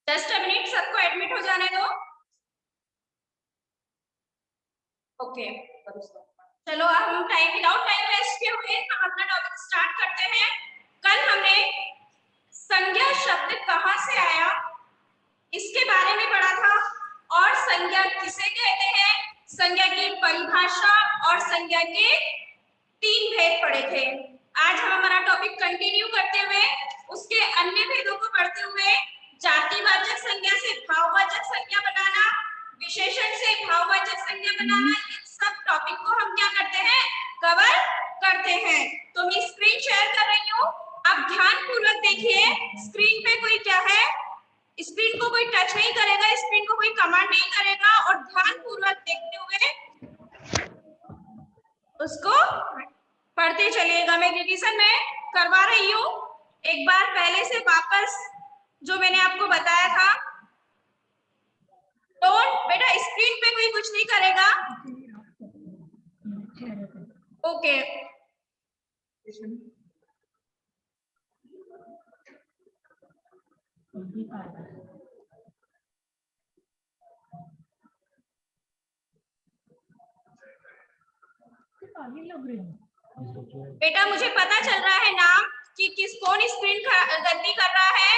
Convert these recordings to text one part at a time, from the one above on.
Just a minute, सबको admit हो जाने दो। ओके, चलो अब हम टाइम विदाउट टाइम वेस्ट किए हुए हम अपना टॉपिक स्टार्ट करते हैं। कल हमने संज्ञा शब्द कहां से आया इसके बारे में पढ़ा था, और संज्ञा किसे कहते हैं, संज्ञा की परिभाषा और संज्ञा के 3 भेद पढ़े थे। आज हम हमारा टॉपिक कंटिन्यू करते हुए उसके अन्य भेदों को पढ़ते हुए जातिवाचक संज्ञा से भाववाचक संज्ञा बनाना, विशेषण से भाववाचक संज्ञा बनाना, इन सब टॉपिक को हम क्या करते हैं, कवर करते हैं। तो मैं स्क्रीन शेयर कर रही हूँ, आप ध्यान पूर्वक देखिए। स्क्रीन पे कोई क्या है, स्क्रीन को कोई टच नहीं करेगा, स्क्रीन को कोई कमांड नहीं करेगा, और ध्यान पूर्वक देखते हुए उसको पढ़ते चलिएगा। मैं रिवीजन में करवा रही हूँ एक बार पहले से वापस जो मैंने आपको बताया था। डोंट बेटा, स्क्रीन पे कोई कुछ नहीं करेगा। ओके, बेटा मुझे पता चल रहा है नाम कि किस कौन स्क्रीन गलती कर रहा है।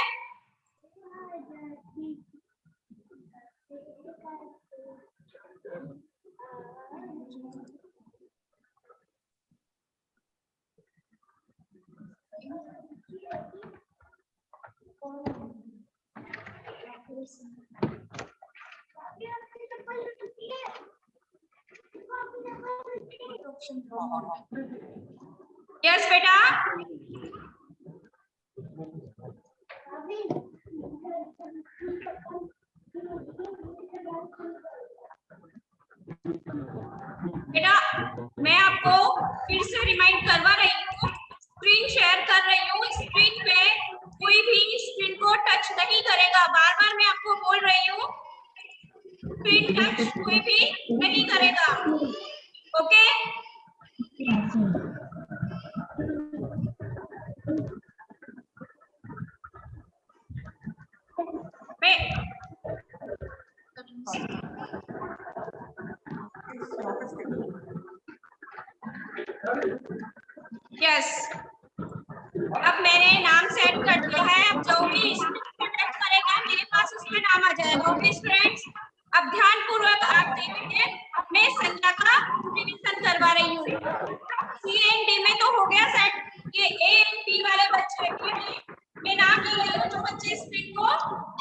यस बेटा, बेटा मैं आपको फिर से रिमाइंड करवा रही हूँ, स्क्रीन शेयर कर रही हूँ। स्क्रीन पे कोई भी स्क्रीन को टच नहीं करेगा, बार बार मैं आपको बोल रही हूँ, स्क्रीन टच कोई भी नहीं करेगा। ओके, मैं यस, अब मैंने नाम सेट कर दिया है। अब जो भी टच करेगा मेरे पास उसका नाम आ जाएगा। ओके स्टूडेंट्स, अब ध्यान पूर्वक आप देखिए, मैं संज्ञा का रिवीजन करवा रही हूँ। सी एंड डी में तो हो गया सेट, ये ए एंड टी वाले बच्चे मैं नाम ले रही हूँ जो बच्चे स्क्रीन को।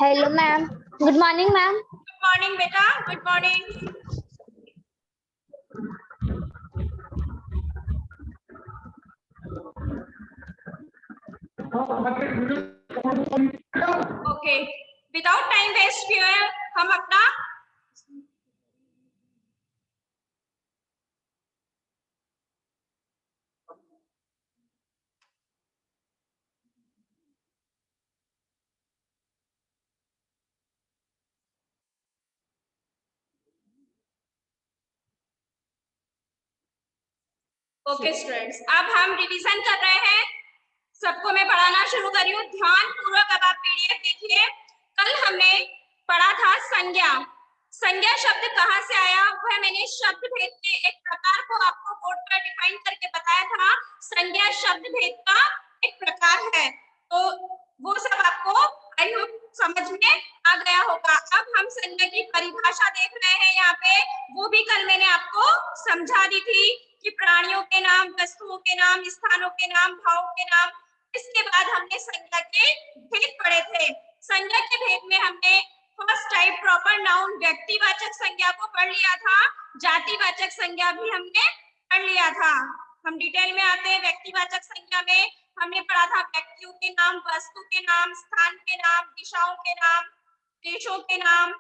Hello ma'am, good morning ma'am. Good morning बेटा, good morning. Okay, without time waste किए हम अपना ओके स्टूडेंट्स, अब हम रिवीजन कर रहे हैं। सबको मैं पढ़ाना शुरू कर रही हूँ, ध्यान पूर्वक अब आप पीडीएफ देखिए। कल हमने पढ़ा था संज्ञा। संज्ञा शब्द कहाँ से आया, वह मैंने शब्द भेद के एक प्रकार को आपको बोर्ड पर डिफाइन करके बताया था। संज्ञा शब्द भेद का एक प्रकार है, तो वो सब आपको आई होप समझ में आ गया होगा। अब हम संज्ञा की परिभाषा देख रहे हैं यहाँ पे, वो भी कल मैंने आपको समझा दी थी कि प्राणियों के नाम, वस्तुओं के नाम, स्थानों के नाम, भावों के नाम। इसके बाद हमने संज्ञा के भेद पढ़े थे। संज्ञा के भेद में हमने फर्स्ट टाइप प्रॉपर नाउन व्यक्तिवाचक संज्ञा को पढ़ लिया था, जातिवाचक संज्ञा भी हमने पढ़ लिया था। हम डिटेल में आते हैं। व्यक्तिवाचक संज्ञा में हमने पढ़ा था व्यक्तियों के नाम, वस्तु के नाम, स्थान के नाम, दिशाओं के नाम, देशों के नाम,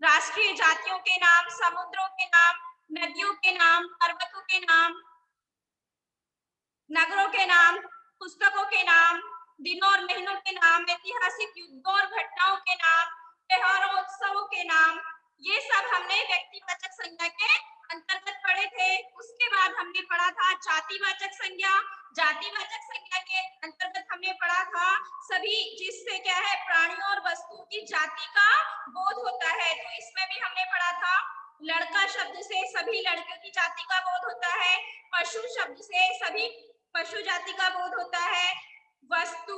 राष्ट्रीय जातियों के नाम, समुद्रों के नाम, नदियों के नाम, पर्वतों के नाम, नगरों के नाम, पुस्तकों के नाम, दिनों और महीनों के नाम, ऐतिहासिक युद्धों और घटनाओं के नाम, त्योहारों उत्सवों के नाम। ये सब हमने व्यक्तिवाचक संज्ञा के अंतर्गत पढ़े थे। उसके बाद हमने पढ़ा था जातिवाचक संज्ञा। जातिवाचक संज्ञा के अंतर्गत हमने पढ़ा था सभी जिससे क्या है प्राणियों और वस्तुओं की जाति का बोध होता है। तो इसमें भी हमने पढ़ा था लड़का शब्द से सभी लड़कियों की जाति का बोध होता है, पशु शब्द से सभी पशु जाति का बोध होता है, वस्तु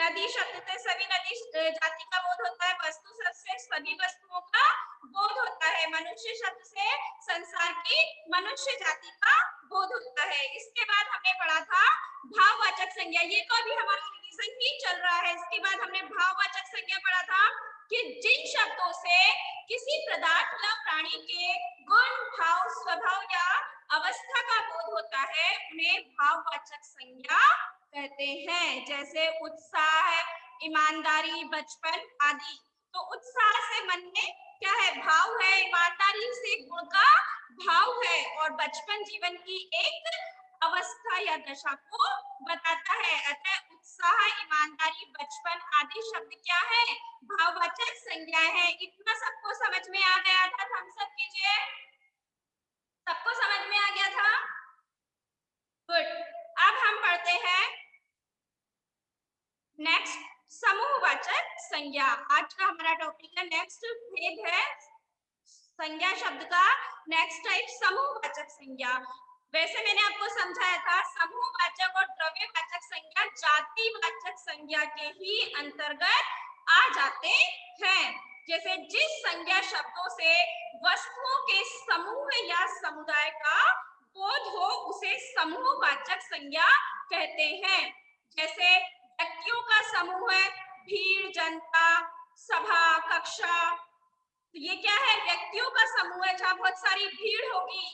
नदी शब्द से सभी नदी जाति का बोध होता है, वस्तु शब्द से सभी वस्तुओं का बोध होता है, मनुष्य शब्द से संसार की मनुष्य जाति का बोध होता है। इसके बाद हमने पढ़ा था भाववाचक संज्ञा। ये तो अभी हमारा रिवीजन ही चल रहा है। इसके बाद हमने भाववाचक संज्ञा पढ़ा था कि जिन शब्दों से किसी पदार्थ या प्राणी के गुण, भाव, स्वभाव या अवस्था का बोध होता है उन्हें भाववाचक संज्ञा कहते हैं। जैसे उत्साह, ईमानदारी, बचपन आदि। तो उत्साह से मन में क्या है भाव है, ईमानदारी से गुण का भाव है और बचपन जीवन की एक अवस्था या दशा को बताता है। अतः उत्साह, ईमानदारी, बचपन आदि शब्द क्या है भाववाचक संज्ञाएं हैं। इतना सबको समझ में आ गया था? थम्स अप कीजिए। सबको समझ में आ गया था? गुड। अब हम पढ़ते हैं नेक्स्ट समूहवाचक संज्ञा। आज का हमारा टॉपिक है नेक्स्ट भेद है संज्ञा शब्द का। नेक्स्ट टाइप समूहवाचक संज्ञा। वैसे मैंने आपको समझाया था समूहवाचक और द्रव्यवाचक संज्ञा जातिवाचक संज्ञा के ही अंतर्गत आ जाते हैं। जैसे जिस संज्ञा शब्दों से वस्तुओं के समूह या समुदाय का बोध हो उसे समूहवाचक संज्ञा कहते हैं। जैसे व्यक्तियों का समूह है, भीड़, जनता, सभा, कक्षा। तो ये क्या है व्यक्तियों का समूह है जहाँ बहुत सारी भीड़ होगी,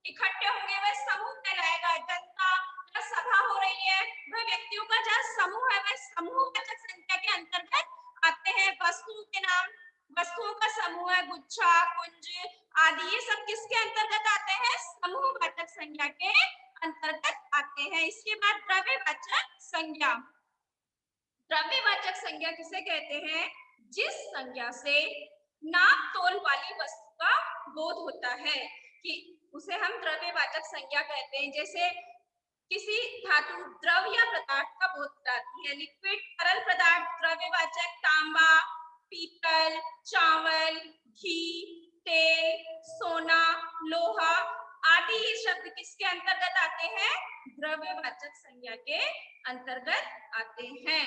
इकट्ठे होंगे, वह समूह कहलाएगा। जनता या सभा हो रही है, वह व्यक्तियों का जहाँ समूह है वह समूहवाचक संज्ञा के अंतर्गत आते हैं। वस्तुओं के नाम, वस्तुओं का समूह है, गुच्छा, कुंज आदि, ये सब किसके अंतर्गत आते हैं समूहवाचक संज्ञा के अंतर्गत आते हैं। इसके बाद द्रव्यवाचक संज्ञा। द्रव्यवाचक संज्ञा किसे कहते हैं? जिस संज्ञा से नाप तोल वाली वस्तु का बोध होता है कि उसे हम द्रव्यवाचक संज्ञा कहते हैं। जैसे किसी धातु, द्रव या पदार्थ का बोध कराती है। लिक्विड, तरल पदार्थ द्रव्यवाचक तांबा, पीतल, चावल, घी, तेल, सोना, लोहा आदि ये शब्द किसके अंतर्गत आते हैं? द्रव्यवाचक संज्ञा के अंतर्गत आते हैं।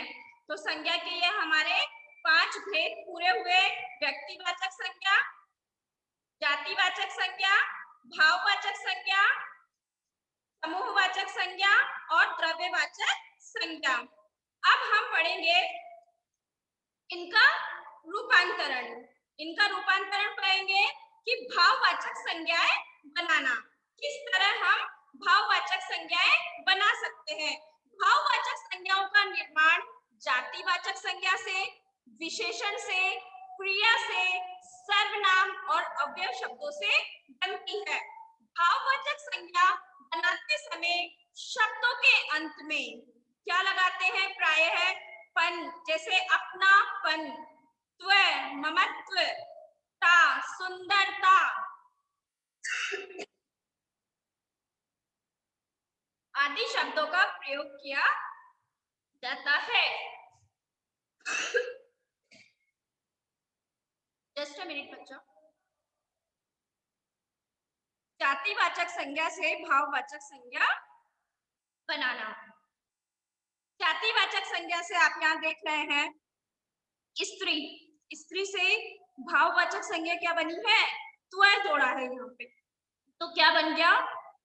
तो संज्ञा के ये हमारे 5 भेद पूरे हुए। व्यक्तिवाचक संज्ञा, जातिवाचक संज्ञा, भाववाचक संज्ञा, समूहवाचक संज्ञा और द्रव्यवाचक संज्ञा। अब हम पढ़ेंगे इनका रूपांतरण। इनका रूपांतरण पढ़ेंगे कि भाववाचक संज्ञाएं बनाना। किस तरह हम भाववाचक संज्ञाएं बना सकते हैं। भाववाचक संज्ञाओं का निर्माण जातिवाचक संज्ञा से, विशेषण से, क्रिया से, सर्वनाम और अव्यय शब्दों से बनती है। भाववाचक संज्ञा बनाते समय शब्दों के अंत में क्या लगाते हैं? प्रायः पन, जैसे अपनापन, त्व, ममत्व, ता, सुंदरता आदि शब्दों का प्रयोग किया जाता है। जस्ट अ मिनट बच्चों। जातिवाचक संज्ञा से भाववाचक संज्ञा बनाना। जातिवाचक संज्ञा से आप यहाँ देख रहे हैं स्त्री, स्त्री से भाववाचक संज्ञा क्या बनी है? त्व जोड़ा है यहाँ पे, तो क्या बन गया?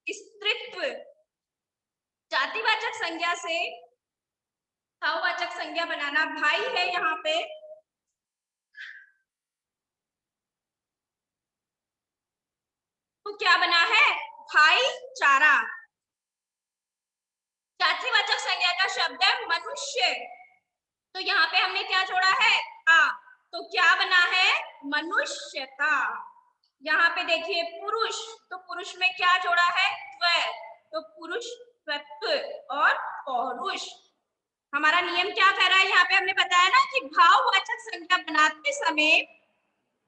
स्त्रीत्व। जातिवाचक संज्ञा से भाववाचक संज्ञा बनाना। भाई है यहाँ पे, तो क्या बना है? भाईचारा। जातिवाचक संज्ञा का शब्द है मनुष्य, तो यहाँ पे हमने क्या जोड़ा है? आ, तो क्या बना है? मनुष्यता। यहाँ पे देखिए पुरुष, तो पुरुष में क्या जोड़ा है? त्व, तो पुरुष तत्व और पौरुष। हमारा नियम क्या कह रहा है? यहाँ पे हमने बताया ना कि भाववाचक संज्ञा बनाते समय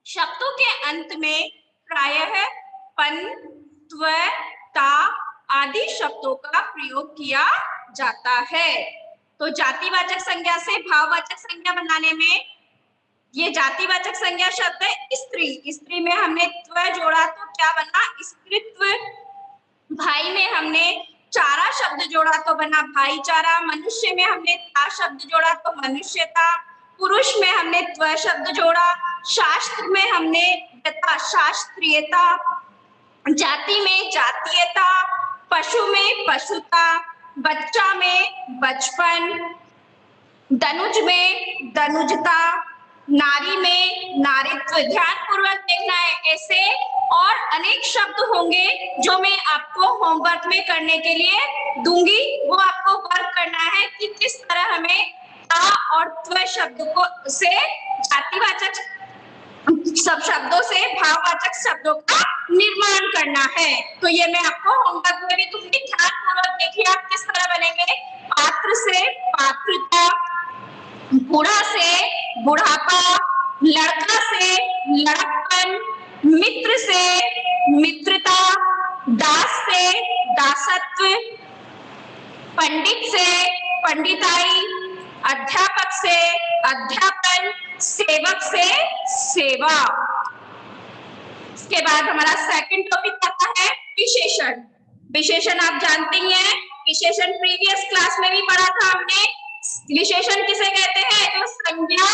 शब्दों के अंत में प्रायः पन, त्व, ता आदि शब्दों का प्रयोग किया जाता है। तो जातिवाचक संज्ञा से भाववाचक संज्ञा बनाने में ये जातिवाचक संज्ञा शब्द है स्त्री। स्त्री में हमने त्व जोड़ा तो क्या बना? स्त्रीत्व। भाई में हमने चारा शब्द जोड़ा तो बना भाईचारा। मनुष्य में हमने ता शब्द जोड़ा तो मनुष्यता। पुरुष में हमने त्व शब्द जोड़ा। शास्त्र में हमने यथा शास्त्रीयता। जाति में जातीयता। पशु में पशुता। बच्चा में बचपन। दनुज में दनुजता। नारी में नारीत्व। ध्यान पूर्वक देखना है, ऐसे और अनेक शब्द होंगे जो मैं आपको होमवर्क में करने के लिए दूंगी। वो आपको वर्क करना है कि किस तरह हमें ता और त्व शब्द को से जातिवाचक सब शब्दों से भाववाचक शब्दों का निर्माण करना है। तो ये मैं आपको होमवर्क में भी दूंगी। ध्यान पूर्वक देखिए आप किस तरह बनेंगे। पात्र से पात्रता। बूढ़ा से बुढ़ापा। लड़का से लड़कपन। मित्र से मित्रता। दास से दासत्व। पंडित से पंडिताई। अध्यापक से अध्यापन। सेवक से सेवा। इसके बाद हमारा सेकंड टॉपिक आता है विशेषण। विशेषण आप जानते ही हैं, विशेषण प्रीवियस क्लास में भी पढ़ा था हमने। विशेषण किसे कहते हैं? जो संज्ञा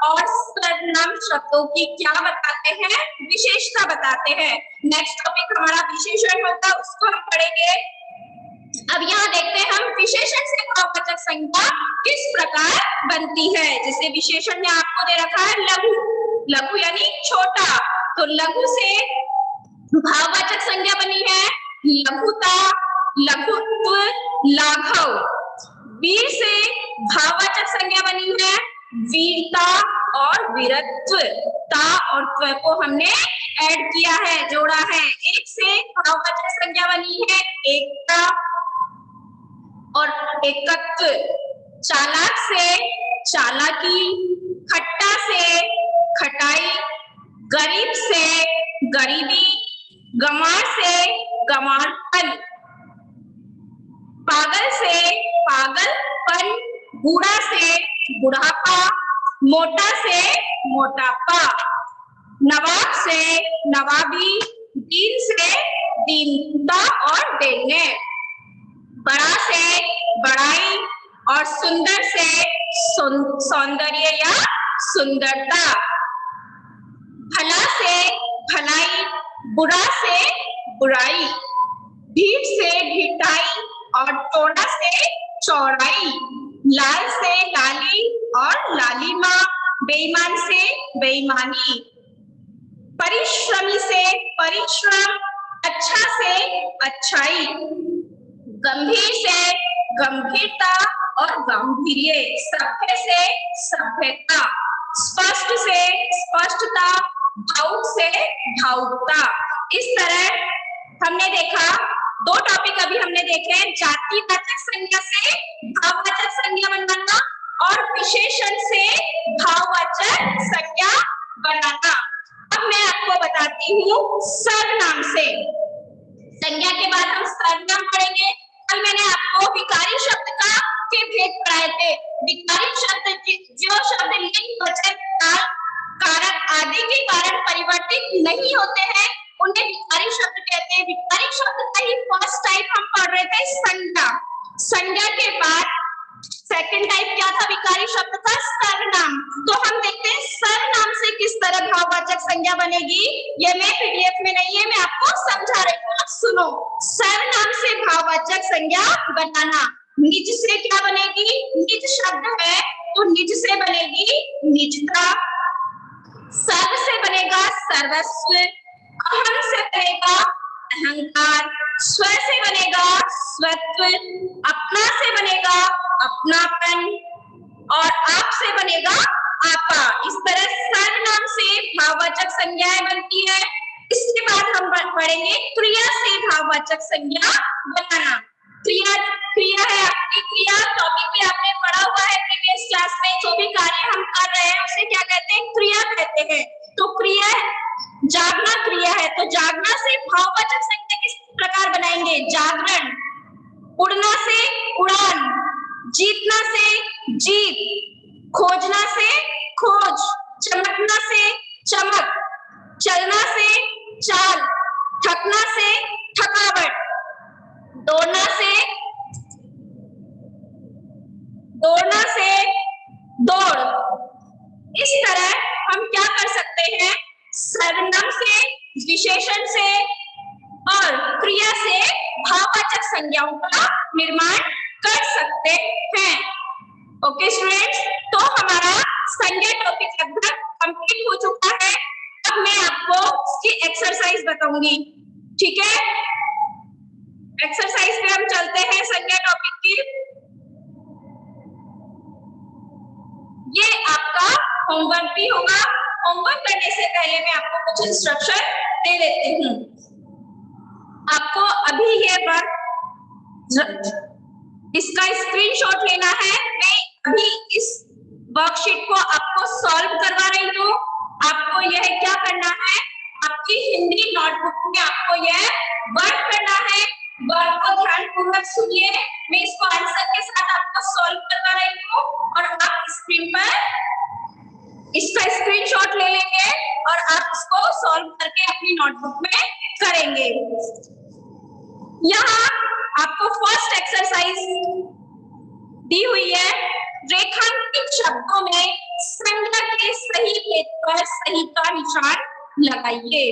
और सर्वनाम शब्दों की क्या बताते हैं? विशेषता बताते हैं। नेक्स्ट टॉपिक हमारा विशेषण होगा, उसको हम पढ़ेंगे। अब यहाँ देखते हैं हम विशेषण से भाववाचक संज्ञा किस प्रकार बनती है। जैसे विशेषण में आपको दे रखा है लघु। लघु यानी छोटा, तो लघु से भाववाचक संज्ञा बनी है लघुता, लघुत्व, लाघव। वीर से भाववाचक संज्ञा बनी है वीरता और वीरत्व। ता और त्व को हमने ऐड किया है, जोड़ा है। एक से भाववाचक संज्ञा बनी है एकता और एकत्व। चालाक से चालाकी। खट्टा से खटाई। गरीब से गरीबी। गंवार से गंवारपन। पागल से पागलपन। बूढ़ा से बुढ़ापा। मोटा से मोटापा। नवाब से नवाबी। दीन से दीनता और देने। बड़ा से बड़ाई और सुंदर से सौंदर्य या सुंदरता। भला से भलाई। बुरा से बुराई। ढीठ से ढिठाई और चौड़ा से चौड़ाई। लाल से लाली और लालिमा। बेईमान से बेईमानी। परिश्रमी से परिश्रम। अच्छा से अच्छाई। गंभीर से गंभीरता और गांधीर्य। सभ्य से सभ्यता। स्पष्ट से स्पष्टता। भावुक से भावुकता। इस तरह हमने देखा दो टॉपिक अभी हमने देखे, जातिवाचक संज्ञा से भाववाचक संज्ञा बनाना और विशेषण से भाववाचक संज्ञा बनाना। अब मैं आपको बताती हूँ सर्वनाम से। संज्ञा के बाद हम सर्वनाम पढ़ेंगे। कल मैंने आपको विकारी शब्द का के भेद पढ़ाए थे। विकारी शब्द जो शब्द लिंग, वचन, काल, कारक आदि के कारण परिवर्तित नहीं होते हैं उन्हें विकारी शब्द कहते हैं। विकारी शब्द का ही फर्स्ट टाइप हम पढ़ रहे थे संज्ञा। संज्ञा के बाद सेकंड टाइप क्या था विकारी शब्द का? सर्वनाम। तो हम देखते हैं सर्वनाम से किस तरह भाववाचक संज्ञा बनेगी। ये मैं पीडीएफ में नहीं है, मैं आपको समझा रही हूँ, सुनो। सर्वनाम से भाववाचक संज्ञा बनाना। निज से क्या बनेगी? निज शब्द है तो निज से बनेगी निजता। सर्व से बनेगा सर्वस्व। अहम से बनेगा अहंकार। स्व से बनेगा स्वत्व। अपना से बनेगा अपनापन और आप से बनेगा आपा। इस तरह सर्वनाम से भाववाचक संज्ञाएं बनती है। इसके बाद हम पढ़ेंगे क्रिया से भाववाचक संज्ञा बनाना। क्रिया क्रिया है आपकी क्रिया टॉपिक पे आपने पढ़ा हुआ है प्रीवियस क्लास में। जो भी कार्य हम कर रहे हैं उसे क्या कहते हैं? क्रिया कहते हैं। तो क्रिया जागना क्रिया है, तो जागना से भाववाचक संज्ञा प्रकार बनाएंगे। जागरण, उड़ना से उड़ान, जीतना से जीत, खोजना से खोज, चमकना से चमक, चलना से चाल, थकना से थकावट, दौड़ना से दौड़। इस तरह हम क्या कर सकते हैं, सर्वनाम से, विशेषण से और क्रिया से भाववाचक संज्ञाओं का निर्माण कर सकते हैं। ओके स्टूडेंट्स, तो हमारा संज्ञा टॉपिक लगभग कंप्लीट हो चुका है। अब मैं आपको इसकी एक्सरसाइज बताऊंगी, ठीक है। एक्सरसाइज पे हम चलते हैं संज्ञा टॉपिक की। ये आपका होमवर्क भी होगा। होमवर्क करने से पहले मैं आपको कुछ इंस्ट्रक्शन दे देती हूँ। आपको अभी ये वर्क, इसका स्क्रीनशॉट लेना है। मैं अभी इस वर्कशीट को आपको सॉल्व करवा रही हूँ। आपको यह क्या करना है, आपकी हिंदी नोटबुक में आपको यह वर्क करना है। वर्क को ध्यानपूर्वक सुनिए। मैं इसको आंसर के साथ आपको सॉल्व करवा रही हूँ और आप स्क्रीन पर इसका स्क्रीनशॉट ले लेंगे और आप इसको सॉल्व करके अपनी नोटबुक में करेंगे। यहाँ आपको फर्स्ट एक्सरसाइज दी हुई है, रेखांकित शब्दों में संज्ञा के सही भेद पर सही का निशान लगाइए।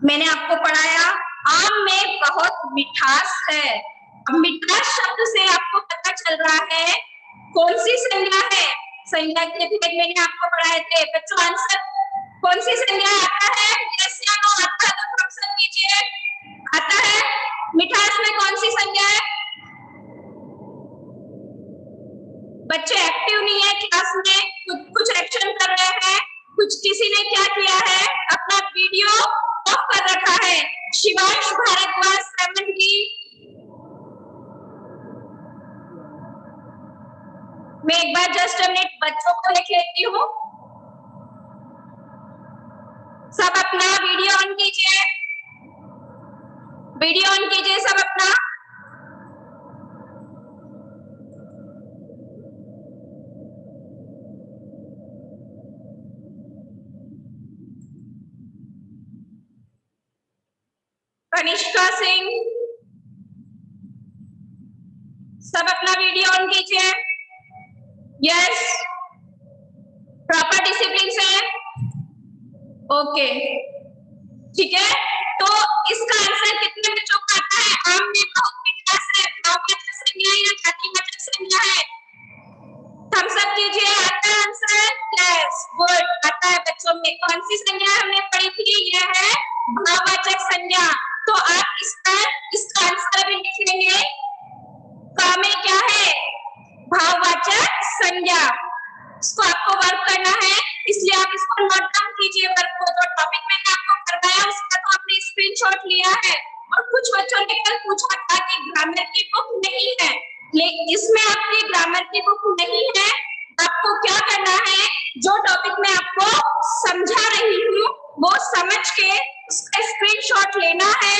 मैंने आपको पढ़ाया आम में बहुत मिठास है। अब मिठास शब्द से आपको पता चल रहा है कौन सी संज्ञा है। संज्ञा के भेद मैंने आपको पढ़ाए थे बच्चों। आंसर कौन सी संज्ञा आता है, यस या नो आता है तो ऑप्शन कीजिए। आता है, मिठास में कौन सी संज्ञा है? बच्चे एक्टिव नहीं है क्लास में, कुछ एक्शन कर रहे हैं, कुछ किसी ने क्या किया है, अपना वीडियो ऑफ कर रखा है। शिवांश भारद्वाज 70। मैं एक बार जस्ट मिनट बच्चों को लिख लेती हूँ। सब अपना वीडियो ऑन कीजिए, वीडियो ऑन कीजिए सब अपना। कनिष्का सिंह, सब अपना वीडियो ऑन कीजिए। यस, प्रॉपर डिसिप्लिन से, ओके ठीक है। तो इसका आंसर कितने बच्चों को आता है? आम में बहुत मिठास है, भाववाचक संज्ञा या जातिवाचक संज्ञा है? थम्स अप कीजिए। आता है आंसर? यस, गुड, आता है बच्चों में। कौन सी संज्ञा हमने पढ़ी थी? यह है भाववाचक संज्ञा। तो आप इसका आंसर भी लिख लेंगे। का में क्या है? भाववाचक संज्ञा। इसको आपको वर्क करना है, इसलिए आप इसको नोट डाउन कीजिए। वर्क को जो टॉपिक मैंने आपको करवाया उसका तो आपने स्क्रीनशॉट लिया है। और कुछ बच्चों ने कल पूछा था कि ग्रामर की बुक नहीं है, लेकिन इसमें आपकी ग्रामर की बुक नहीं है। आपको क्या करना है, जो टॉपिक मैं आपको समझा रही हूँ वो समझ के उसका स्क्रीनशॉट लेना है,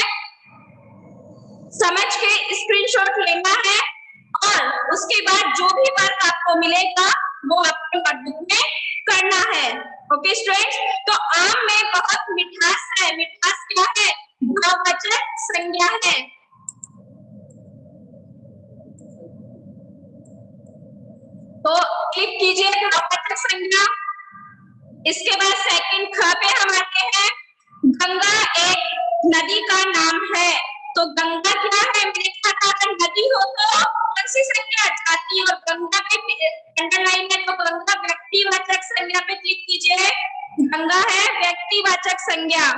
समझ के स्क्रीनशॉट लेना है और उसके बाद जो भी वर्क आपको मिलेगा वो आपको नोटबुक में करना है। ओके स्टूडेंट्स, तो आम में बहुत मिठास है। मिठास क्या है? भाववाचक संज्ञा है। तो क्लिक कीजिए भाववाचक संज्ञा। इसके बाद सेकंड ख पे हम आते हैं। गंगा एक नदी का नाम है। तो गंगा क्या है? मैंने कहा था अगर नदी हो तो कौन सी संज्ञा? जाति। और गंगा पे अंडरलाइन है तो गंगा व्यक्तिवाचक संज्ञा पे क्लिक कीजिए। गंगा है व्यक्तिवाचक संज्ञा,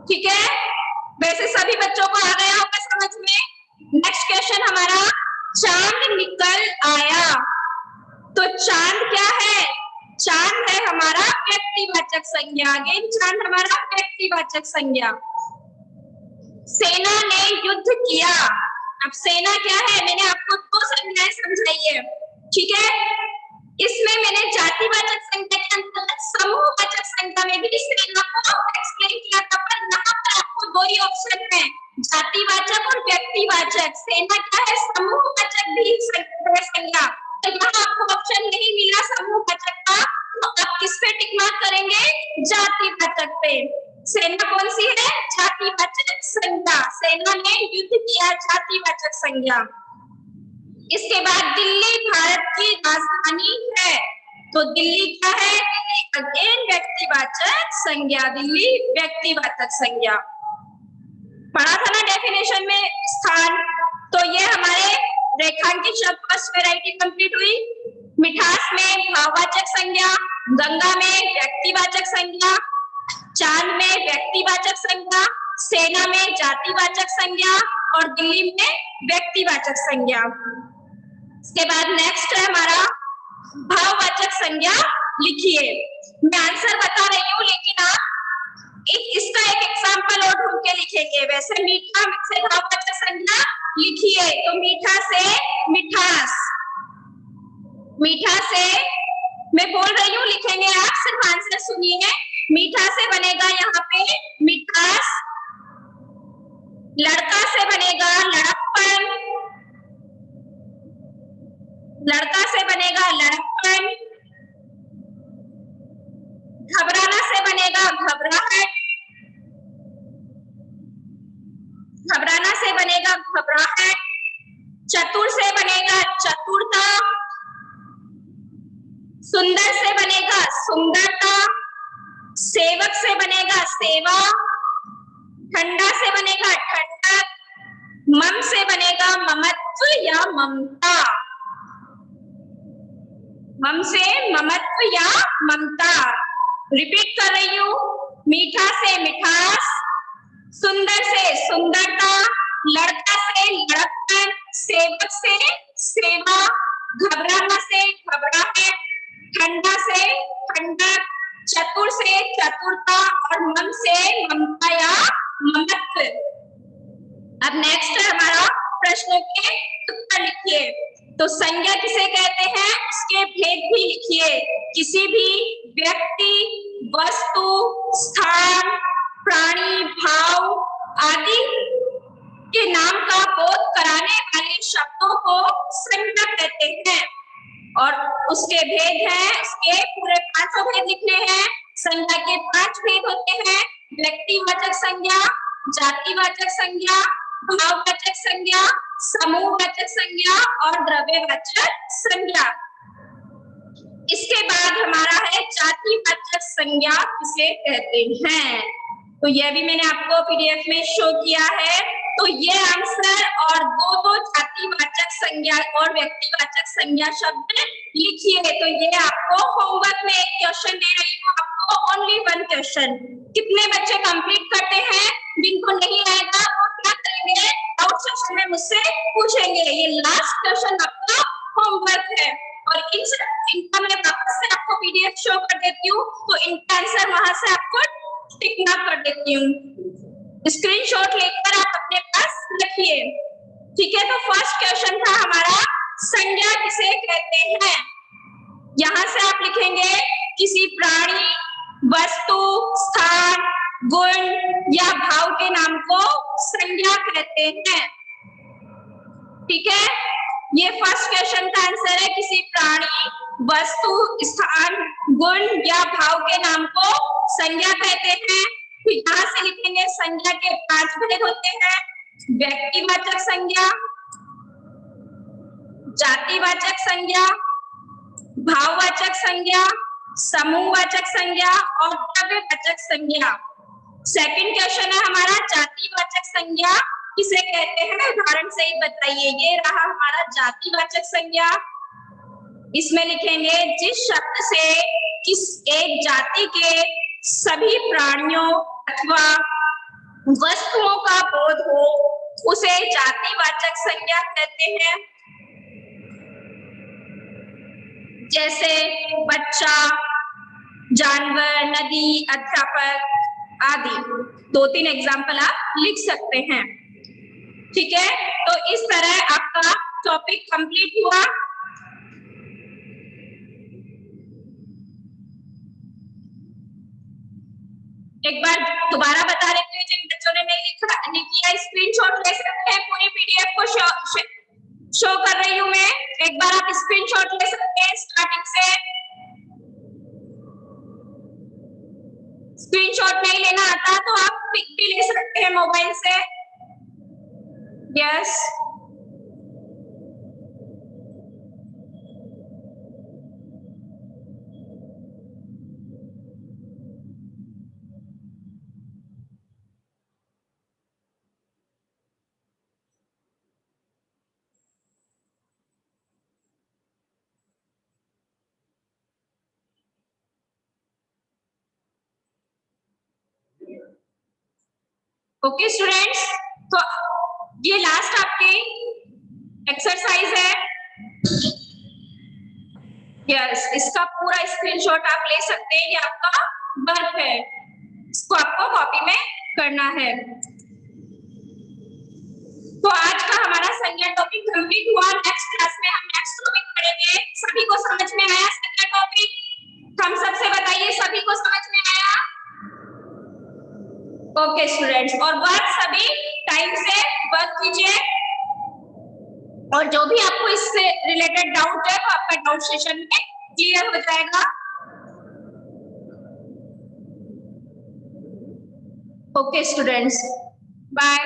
ठीक है। वैसे सभी बच्चों को आ गया होगा समझ में। नेक्स्ट क्वेश्चन हमारा, चांद निकल आया। तो चांद क्या है? चांद है हमारा व्यक्तिवाचक संज्ञा। अगेन चांद हमारा व्यक्तिवाचक संज्ञा। सेना ने युद्ध किया। अब सेना क्या है? मैंने आपको दो संज्ञाएं समझाई है, ठीक है। इसमें मैंने जातिवाचक संज्ञा के अंतर्गत समूहवाचक संज्ञा में भी सेना को एक्सप्लेन किया था, पर यहाँ पर आपको जातिवाचक, सेना क्या है, समूहवाचक भी संज्ञा। तो यहाँ आपको ऑप्शन नहीं मिला समूहवाचक का, तो आप किस पे टिक मार्क करेंगे, जातिवाचक पे। सेना कौन सी है, जातिवाचक संज्ञा, सेना ने युद्ध किया, जातिवाचक संज्ञा। इसके बाद दिल्ली भारत की राजधानी है, तो दिल्ली क्या है, दिल्ली अगेन व्यक्तिवाचक संज्ञा, दिल्ली व्यक्तिवाचक संज्ञा। पढ़ा था ना डेफिनेशन में स्थान, तो ये हमारे रेखांकित शब्द फर्स्ट वैरायटी कंप्लीट हुई। मिठास में भाववाचक संज्ञा, गंगा में व्यक्तिवाचक संज्ञा, चांद में व्यक्तिवाचक संज्ञा, सेना में जातिवाचक संज्ञा और दिल्ली में व्यक्तिवाचक संज्ञा। इसके बाद नेक्स्ट है हमारा भाववाचक संज्ञा लिखिए। मैं आंसर बता रही हूँ लेकिन आप इसका एक एग्जांपल और ढूंढ के लिखेंगे। वैसे मीठा से भाववाचक संज्ञा लिखिए, तो मीठा से मिठास, मीठा से मैं बोल रही हूँ लिखेंगे आप, सिर्फ आंसर सुनिए। मीठा से बनेगा यहाँ पे मिठास, लड़का से बनेगा लड़कपन, लड़का से बनेगा लड़कपन, घबराना से बनेगा घबराहट, घबराना से बनेगा घबराहट, चतुर से बनेगा चतुरता, सुंदर से बनेगा सुंदरता, सेवक से बनेगा सेवा, ठंडा से बनेगा ठंडक, मम से बनेगा ममत्व या ममता, मम से ममत्व या ममता। रिपीट कर रही हूँ, मीठा से मिठास, सुंदर से सुंदरता, लड़का से लड़कपन, सेवक से सेवा, घबराना से घबराहट, ठंडा से ठंडक, चतुर से चतुरता और मम से ममता या ममत्व। अब नेक्स्ट है हमारा प्रश्नों के उत्तर लिखिए। तो संज्ञा किसे कहते हैं, इसके भेद भी लिखिए। किसी भी व्यक्ति, वस्तु, स्थान, प्राणी, भाव आदि के नाम का बोध कराने वाले शब्दों को संज्ञा कहते हैं। और उसके भेद हैं, उसके पूरे 5 भेद लिखने हैं। संज्ञा के 5 भेद होते हैं, व्यक्तिवाचक संज्ञा, जातिवाचक संज्ञा, भाववाचक संज्ञा, समूहवाचक संज्ञा और द्रव्यवाचक संज्ञा। इसके बाद हमारा है जातिवाचक संज्ञा किसे कहते हैं। तो यह भी मैंने आपको पीडीएफ में शो किया है। तो ये आंसर और दो जातिवाचक संज्ञा और व्यक्तिवाचक संज्ञा शब्द लिखिए। तो ये आपको होमवर्क में एक क्वेश्चन दे रही हूँ, आपको ओनली 1 क्वेश्चन। कितने बच्चे कंप्लीट करते हैं, जिनको नहीं आएगा वो क्या करेंगे, आउट सेक्शन में मुझसे पूछेंगे। ये लास्ट क्वेश्चन आपका होमवर्क है और इनका मैं वापस से आपको पीडीएफ शो कर देती हूँ, तो इनका आंसर वहां से आपको टिक मार्क कर देती हूँ। स्क्रीनशॉट लेकर आप अपने पास रखिए, ठीक है। तो फर्स्ट क्वेश्चन था हमारा, संज्ञा किसे कहते हैं। यहां से आप लिखेंगे किसी प्राणी, वस्तु, स्थान, गुण या भाव के नाम को संज्ञा कहते हैं, ठीक है। ये फर्स्ट क्वेश्चन का आंसर है, किसी प्राणी, वस्तु, स्थान, गुण या भाव के नाम को संज्ञा कहते हैं। तो यहाँ से लिखेंगे संज्ञा के 5 भेद होते हैं, व्यक्तिवाचक संज्ञा, जातिवाचक संज्ञा, भाववाचक संज्ञा, समूहवाचक संज्ञा और द्रव्यवाचक संज्ञा। सेकंड क्वेश्चन है हमारा, जातिवाचक संज्ञा किसे कहते हैं, उदाहरण से ही बताइए। ये रहा हमारा जातिवाचक संज्ञा। इसमें लिखेंगे जिस शब्द से किस एक जाति के सभी प्राणियों अथवा वस्तुओं का बोध हो उसे जातिवाचक संज्ञा कहते हैं। जैसे बच्चा, जानवर, नदी, अध्यापक आदि। 2-3 एग्जाम्पल आप लिख सकते हैं, ठीक है। तो इस तरह आपका टॉपिक कंप्लीट हुआ। एक बार दोबारा बता देती हूँ जिन बच्चों ने नहीं किया स्क्रीनशॉट ले सकते हैं। पूरी पीडीएफ को शो कर रही हूँ मैं, एक बार आप स्क्रीनशॉट ले सकते हैं स्टार्टिंग से। स्क्रीनशॉट नहीं लेना आता तो आप पिक भी ले सकते हैं मोबाइल से। यस ओके स्टूडेंट्स, तो ये लास्ट आपकी एक्सरसाइज है। यस, इसका पूरा स्क्रीनशॉट आप ले सकते हैं, ये आपका वर्क है, इसको आपको कॉपी में करना है। तो आज का हमारा संज्ञा टॉपिक कंप्लीट हुआ। नेक्स्ट क्लास में हम नेक्स्ट टॉपिक पढ़ेंगे। सभी को समझ में आया संज्ञा टॉपिक? हम सबसे बताइए, सभी को समझ में आया? ओके स्टूडेंट्स, और वर्क सभी टाइम से वर्क कीजिए, और जो भी आपको इससे रिलेटेड डाउट है वो आपका डाउट सेशन में क्लियर हो जाएगा। Okay students, bye.